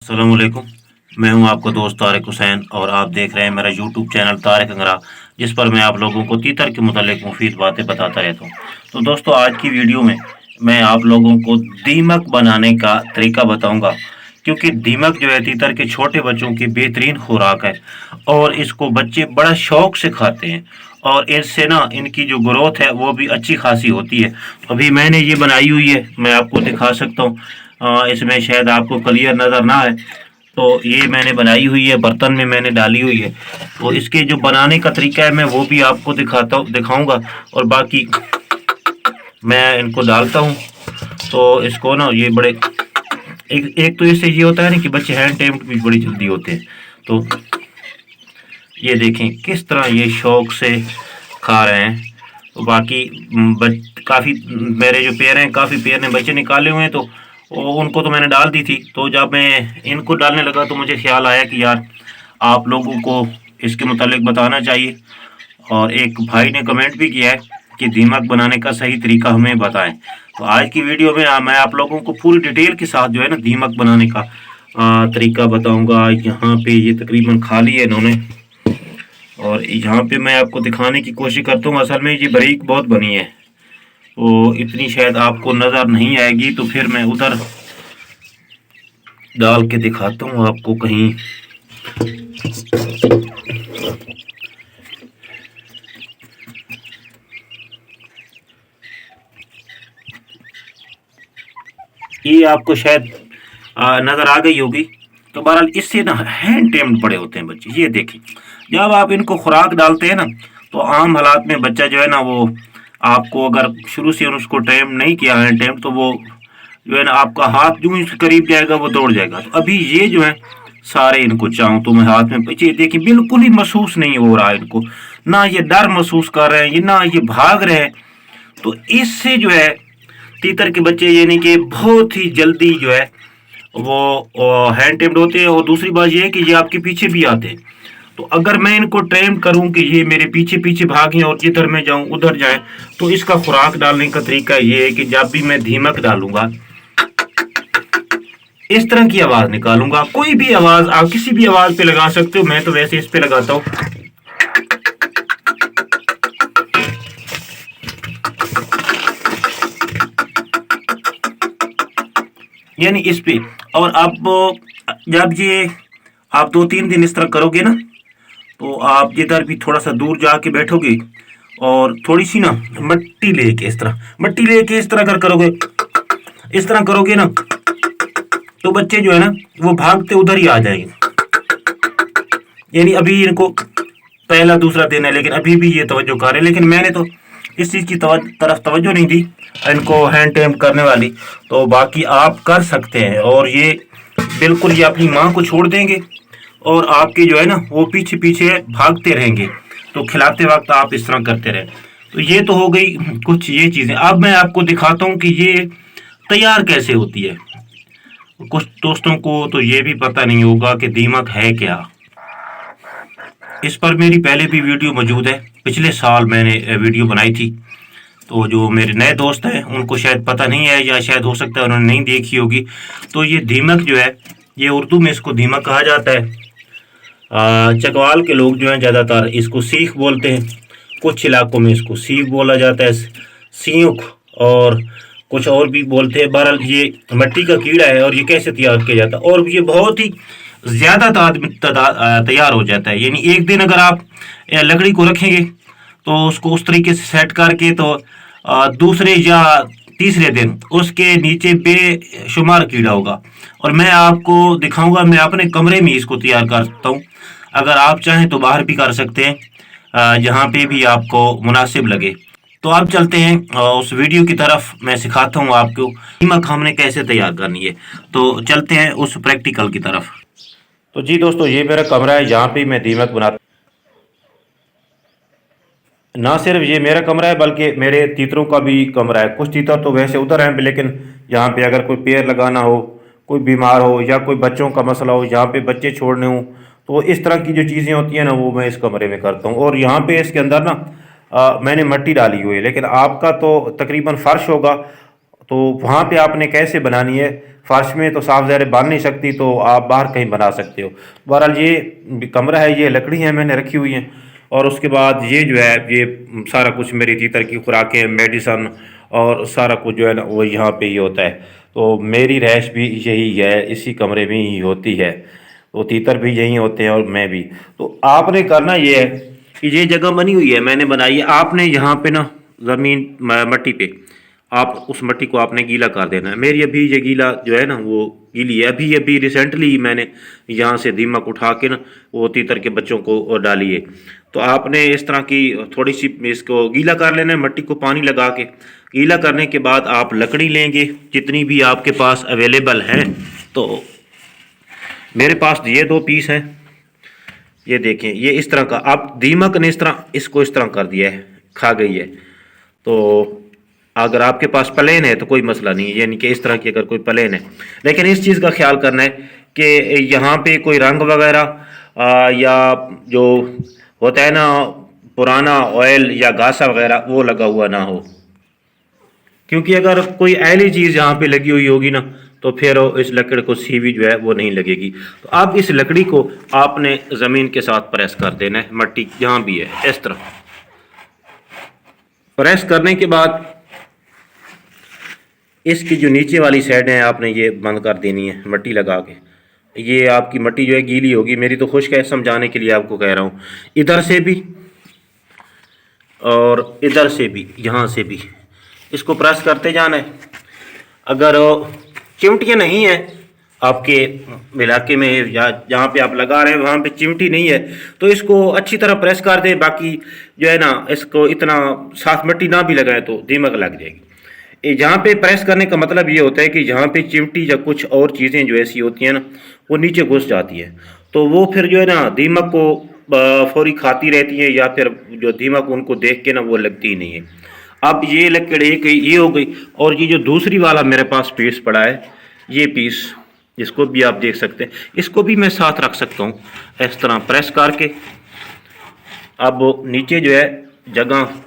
अस्सलाम वालेकुम। मैं हूं आपका दोस्त तारिक हुसैन और आप देख रहे हैं मेरा यूट्यूब चैनल तारिक अंगरा, जिस पर मैं आप लोगों को तीतर के मुतालिक मुफीद बातें बताता रहता हूं। तो दोस्तों, आज की वीडियो में मैं आप लोगों को दीमक बनाने का तरीका बताऊंगा, क्योंकि दीमक जो है तीतर के छोटे बच्चों की बेहतरीन खुराक है और इसको बच्चे बड़ा शौक से खाते हैं और इससे ना इनकी जो ग्रोथ है वो भी अच्छी खासी होती है। अभी मैंने ये बनाई हुई है, मैं आपको दिखा सकता हूँ। इसमें शायद आपको क्लियर नज़र ना आए, तो ये मैंने बनाई हुई है, बर्तन में मैंने डाली हुई है। तो इसके जो बनाने का तरीका है मैं वो भी आपको दिखाऊंगा और बाकी मैं इनको डालता हूँ। तो इसको ना ये बड़े एक एक तो इससे ये होता है ना कि बच्चे हैंड टेम्ड भी बड़ी जल्दी होते हैं। तो ये देखें किस तरह ये शौक से खा रहे हैं। तो बाकी काफ़ी मेरे जो पेड़ हैं, काफ़ी पेड़ ने बच्चे निकाले हुए हैं, तो उनको तो मैंने डाल दी थी। तो जब मैं इनको डालने लगा तो मुझे ख्याल आया कि यार आप लोगों को इसके मुतालिक बताना चाहिए। और एक भाई ने कमेंट भी किया है कि दीमक बनाने का सही तरीका हमें बताएं। तो आज की वीडियो में मैं आप लोगों को पूरी डिटेल के साथ जो है ना दीमक बनाने का तरीका बताऊंगा। यहाँ पे ये तकरीबन खाली है इन्होंने, और यहाँ पे मैं आपको दिखाने की कोशिश करता हूँ। असल में ये बारीक बहुत बनी है, तो इतनी शायद आपको नज़र नहीं आएगी, तो फिर मैं उधर डाल के दिखाता हूँ आपको कहीं। ये आपको शायद नज़र आ गई होगी। तो बहरहाल इससे ना हैंड टेम्ड बड़े होते हैं बच्चे। ये देखें, जब आप इनको खुराक डालते हैं ना, तो आम हालात में बच्चा जो है ना वो आपको अगर शुरू से उसको टेम नहीं किया हैंड टेम, तो वो जो है ना आपका हाथ जो इसके करीब जाएगा वो दौड़ जाएगा। तो अभी ये जो है सारे इनको चाहूँ तो मैं हाथ में बच्चे देखिए बिल्कुल ही महसूस नहीं हो रहा है इनको, ना ये डर महसूस कर रहे हैं, ये ना ये भाग रहे हैं। तो इससे जो है तीतर के बच्चे यानी कि बहुत ही जल्दी जो है वो हैंड टेम्ड होते हैं। और दूसरी बात ये है कि ये आपके पीछे भी आते हैं। तो अगर मैं इनको ट्रेन करूं कि ये मेरे पीछे पीछे भागें और जिधर मैं जाऊं उधर जाएं, तो इसका खुराक डालने का तरीका ये है कि जब भी मैं दीमक डालूंगा इस तरह की आवाज निकालूंगा। कोई भी आवाज आप किसी भी आवाज पे लगा सकते हो, मैं तो वैसे इस पे लगाता हूँ। यानी इस पे। और आप जब ये आप 2-3 दिन इस तरह करोगे ना, तो आप जिधर भी थोड़ा सा दूर जाके बैठोगे और थोड़ी सी ना मिट्टी लेके इस तरह अगर करोगे, इस तरह करोगे ना, तो बच्चे जो है ना वो भागते उधर ही आ जाएंगे। यानी अभी इनको पहला दूसरा दिन है, लेकिन अभी भी ये तवज्जो कर रहे हैं, लेकिन मैंने तो इस चीज़ की तरफ तवज्जो नहीं दी इनको हैंड टेम करने वाली। तो बाकी आप कर सकते हैं, और ये बिल्कुल ये अपनी माँ को छोड़ देंगे और आपके जो है ना वो पीछे पीछे भागते रहेंगे। तो खिलाते वक्त आप इस तरह करते रहें। तो ये तो हो गई कुछ ये चीज़ें। अब मैं आपको दिखाता हूँ कि ये तैयार कैसे होती है। कुछ दोस्तों को तो ये भी पता नहीं होगा कि दीमक है क्या। इस पर मेरी पहले भी वीडियो मौजूद है, पिछले साल मैंने वीडियो बनाई थी। तो जो मेरे नए दोस्त हैं उनको शायद पता नहीं है, या शायद हो सकता है उन्होंने नहीं देखी होगी। तो ये दीमक जो है, ये उर्दू में इसको दीमक कहा जाता है। चकवाल के लोग जो हैं ज़्यादातर इसको सीख बोलते हैं, कुछ इलाकों में इसको सीख बोला जाता है, सीख, और कुछ और भी बोलते हैं। बहरहाल ये मिट्टी का कीड़ा है और ये कैसे तैयार किया जाता है, और ये बहुत ही ज़्यादा तैयार हो जाता है। यानी एक दिन अगर आप लकड़ी को रखेंगे तो उसको उस तरीके से सेट करके, तो दूसरे या तीसरे दिन उसके नीचे बेशुमार कीड़ा होगा। और मैं आपको दिखाऊंगा, मैं अपने कमरे में इसको तैयार करता हूँ। अगर आप चाहें तो बाहर भी कर सकते हैं, जहाँ पे भी आपको मुनासिब लगे। तो आप चलते हैं उस वीडियो की तरफ, मैं सिखाता हूँ आपको दीमक हमने कैसे तैयार करनी है। तो चलते हैं उस प्रैक्टिकल की तरफ। तो जी दोस्तों, ये मेरा कमरा है जहाँ पे मैं दीमक बनाता। ना सिर्फ ये मेरा कमरा है बल्कि मेरे तीतरों का भी कमरा है। कुछ तीतर तो वैसे उधर हैं, लेकिन यहाँ पे अगर कोई पेड़ लगाना हो, कोई बीमार हो, या कोई बच्चों का मसला हो, यहाँ पे बच्चे छोड़ने हो, तो इस तरह की जो चीज़ें होती हैं ना वो मैं इस कमरे में करता हूँ। और यहाँ पे इसके अंदर ना मैंने मिट्टी डाली हुई है, लेकिन आपका तो तकरीबन फ़र्श होगा, तो वहाँ पे आपने कैसे बनानी है फर्श में तो साफ ज़ाहिर बन नहीं सकती, तो आप बाहर कहीं बना सकते हो। बहरहाल ये कमरा है, ये लकड़ी है मैंने रखी हुई हैं। और उसके बाद ये जो है ये सारा कुछ मेरी तीतर की खुराकें, मेडिसन और सारा कुछ जो है ना वो यहाँ पे ही होता है। तो मेरी रहायश भी यही है, इसी कमरे में ही होती है। तो तीतर भी यहीं होते हैं और मैं भी। तो आपने करना ये है कि ये जगह बनी हुई है, मैंने बनाई है, आपने यहाँ पे ना ज़मीन मट्टी पे आप उस मट्टी को आपने गीला कर देना है। मेरी अभी ये गीला जो है ना वो गीली है, अभी अभी रिसेंटली मैंने यहाँ से दीमक उठा के ना वो तीतर के बच्चों को डाली है। तो आपने इस तरह की थोड़ी सी इसको गीला कर लेना है, मट्टी को पानी लगा के। गीला करने के बाद आप लकड़ी लेंगे जितनी भी आपके पास अवेलेबल हैं। तो मेरे पास ये 2 पीस हैं, ये देखें, ये इस तरह का। अब दीमक ने इस तरह इसको इस तरह कर दिया है, खा गई है। तो अगर आपके पास प्लेन है तो कोई मसला नहीं है, यानी कि इस तरह की अगर कोई प्लेन है। लेकिन इस चीज़ का ख्याल करना है कि यहाँ पे कोई रंग वगैरह या जो होता है ना पुराना ऑयल या गासा वगैरह वो लगा हुआ ना हो, क्योंकि अगर कोई ऐली चीज़ यहाँ पे लगी हुई होगी ना तो फिर इस लकड़ी को सीवी जो है वो नहीं लगेगी। तो आप इस लकड़ी को आपने ज़मीन के साथ प्रेस कर देना है, मट्टी जहाँ भी है इस तरह प्रेस करने के बाद इसकी जो नीचे वाली साइड है आपने ये बंद कर देनी है मट्टी लगा के। ये आपकी मट्टी जो है गीली होगी, मेरी तो खुश्क है, समझाने के लिए आपको कह रहा हूँ। इधर से भी और इधर से भी, यहाँ से भी इसको प्रेस करते जाना है। अगर चिमटियाँ नहीं है आपके इलाके में या जहाँ पे आप लगा रहे हैं वहाँ पे चिमटी नहीं है तो इसको अच्छी तरह प्रेस कर दें। बाकी जो है ना इसको इतना साफ मट्टी ना भी लगाए तो दीमक लग जाएगी। जहाँ पे प्रेस करने का मतलब ये होता है कि जहाँ पे चिमटी या कुछ और चीज़ें जो ऐसी होती हैं ना वो नीचे घुस जाती है, तो वो फिर जो है ना दीमक को फौरी खाती रहती है, या फिर जो दीमक उनको देख के ना वो लगती ही नहीं है। अब ये लकड़ी ये हो गई। और ये जो दूसरी वाला मेरे पास पीस पड़ा है, ये पीस इसको भी आप देख सकते हैं, इसको भी मैं साथ रख सकता हूँ इस तरह प्रेस करके। अब नीचे जो है जगह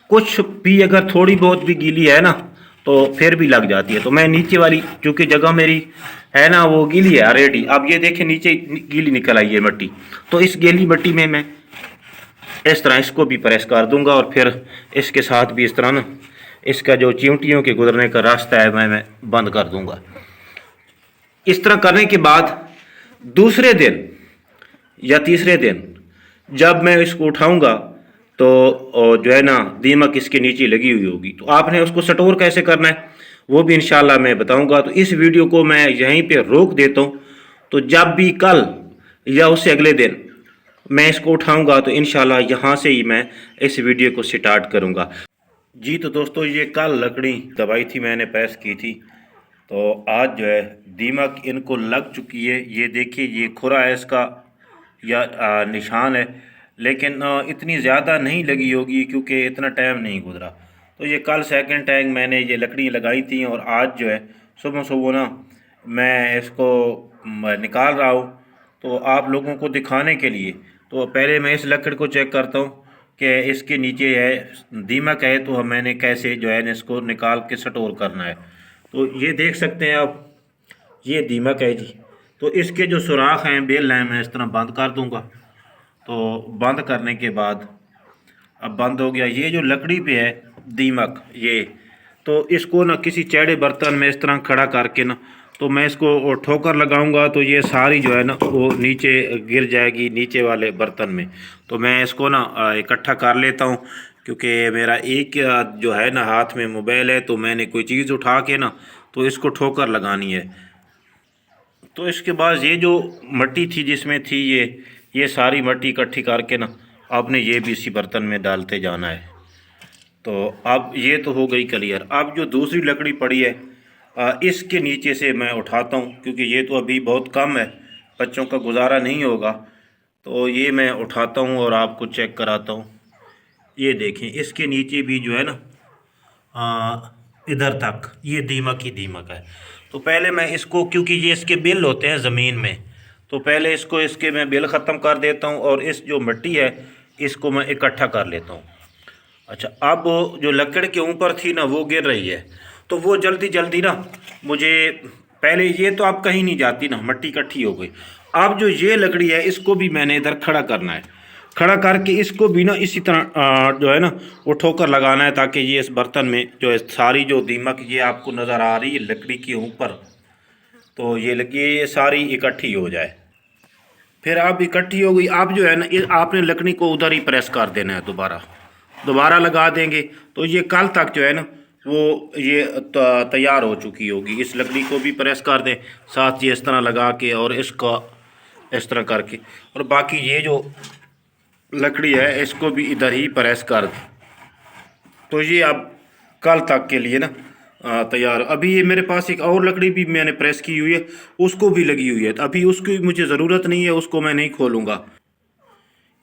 कुछ भी अगर थोड़ी बहुत भी गीली है ना तो फिर भी लग जाती है। तो मैं नीचे वाली चूँकि जगह मेरी है ना वो गीली है ऑलरेडी, अब ये देखें नीचे गीली निकल आई है मट्टी, तो इस गीली मट्टी में मैं इस तरह इसको भी प्रेस कर दूंगा और फिर इसके साथ भी इस तरह ना इसका जो चिमटियों के गुजरने का रास्ता है मैं बंद कर दूंगा। इस तरह करने के बाद दूसरे दिन या तीसरे दिन जब मैं इसको उठाऊंगा तो जो है ना दीमक इसके नीचे लगी हुई होगी। तो आपने उसको स्टोर कैसे करना है वो भी इंशाल्लाह मैं बताऊंगा। तो इस वीडियो को मैं यहीं पे रोक देता हूँ। तो जब भी कल या उससे अगले दिन मैं इसको उठाऊंगा तो इंशाल्लाह यहाँ से ही मैं इस वीडियो को स्टार्ट करूँगा। जी तो दोस्तों ये कल लकड़ी दबाई थी मैंने, प्रेस की थी, तो आज जो है दीमक इनको लग चुकी है। ये देखिए ये खुरा है इसका या निशान है, लेकिन इतनी ज़्यादा नहीं लगी होगी क्योंकि इतना टाइम नहीं गुजरा। तो ये कल सेकंड टाइम मैंने ये लकड़ी लगाई थी और आज जो है सुबह सुबह ना मैं इसको निकाल रहा हूँ तो आप लोगों को दिखाने के लिए। तो पहले मैं इस लकड़ी को चेक करता हूँ कि इसके नीचे है दीमक है, तो मैंने कैसे जो है इसको निकाल के स्टोर करना है। तो ये देख सकते हैं आप, ये दीमक है जी। तो इसके जो सुराख हैं, बेल हैं, मैं इस तरह बंद कर दूंगा। तो बंद करने के बाद अब बंद हो गया। ये जो लकड़ी पे है दीमक ये, तो इसको ना किसी चौड़े बर्तन में इस तरह खड़ा करके ना तो मैं इसको ठोकर लगाऊंगा तो ये सारी जो है ना वो नीचे गिर जाएगी नीचे वाले बर्तन में। तो मैं इसको ना इकट्ठा कर लेता हूँ क्योंकि मेरा एक जो है ना हाथ में मोबाइल है, तो मैंने कोई चीज़ उठा के ना तो इसको ठोकर लगानी है। तो इसके बाद ये जो मट्टी थी जिसमें थी ये सारी मट्टी इकट्ठी करके ना आपने ये भी इसी बर्तन में डालते जाना है। तो अब ये तो हो गई क्लियर। अब जो दूसरी लकड़ी पड़ी है इसके नीचे से मैं उठाता हूँ क्योंकि ये तो अभी बहुत कम है, बच्चों का गुजारा नहीं होगा। तो ये मैं उठाता हूँ और आपको चेक कराता हूँ। ये देखें इसके नीचे भी जो है ना इधर तक ये दीमक ही दीमक है। तो पहले मैं इसको, क्योंकि ये इसके बिल होते हैं ज़मीन में, तो पहले इसको इसके मैं बिल ख़त्म कर देता हूँ और इस जो मिट्टी है इसको मैं इकट्ठा कर लेता हूँ। अच्छा, अब जो लकड़ के ऊपर थी ना वो गिर रही है, तो वो जल्दी जल्दी ना मुझे पहले ये तो आप कहीं नहीं जाती ना, मट्टी इकट्ठी हो गई। अब जो ये लकड़ी है इसको भी मैंने इधर खड़ा करना है। खड़ा करके इसको भी ना इसी तरह जो है ना वो ठोकर लगाना है, ताकि ये इस बर्तन में जो है सारी जो दीमक ये आपको नज़र आ रही है लकड़ी के ऊपर, तो ये लगी ये सारी इकट्ठी हो जाए। फिर आप इकट्ठी हो गई, आप जो है ना आपने लकड़ी को उधर ही प्रेस कर देना है, दोबारा दोबारा लगा देंगे तो ये कल तक जो है ना वो ये तैयार हो चुकी होगी। इस लकड़ी को भी प्रेस कर दें साथ ये इस तरह लगा के, और इसका इस तरह करके, और बाकी ये जो लकड़ी है इसको भी इधर ही प्रेस कर दें। तो ये अब कल तक के लिए ना तैयार। अभी ये मेरे पास एक और लकड़ी भी मैंने प्रेस की हुई है, उसको भी लगी हुई है, तो अभी उसकी मुझे ज़रूरत नहीं है, उसको मैं नहीं खोलूँगा।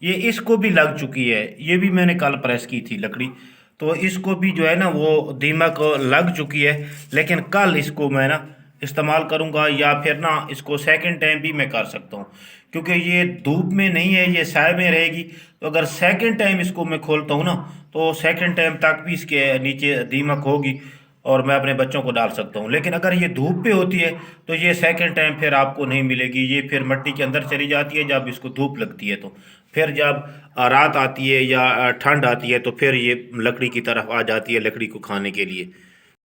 ये इसको भी लग चुकी है, ये भी मैंने कल प्रेस की थी लकड़ी, तो इसको भी जो है ना वो दीमक लग चुकी है। लेकिन कल इसको मैं ना इस्तेमाल करूँगा, या फिर ना इसको सेकंड टाइम भी मैं कर सकता हूँ, क्योंकि ये धूप में नहीं है, ये साए में रहेगी। तो अगर सेकंड टाइम इसको मैं खोलता हूँ ना, तो सेकंड टाइम तक भी इसके नीचे दीमक होगी और मैं अपने बच्चों को डाल सकता हूँ। लेकिन अगर ये धूप पे होती है तो ये सेकंड टाइम फिर आपको नहीं मिलेगी, ये फिर मिट्टी के अंदर चली जाती है जब इसको धूप लगती है। तो फिर जब रात आती है या ठंड आती है तो फिर ये लकड़ी की तरफ आ जाती है लकड़ी को खाने के लिए।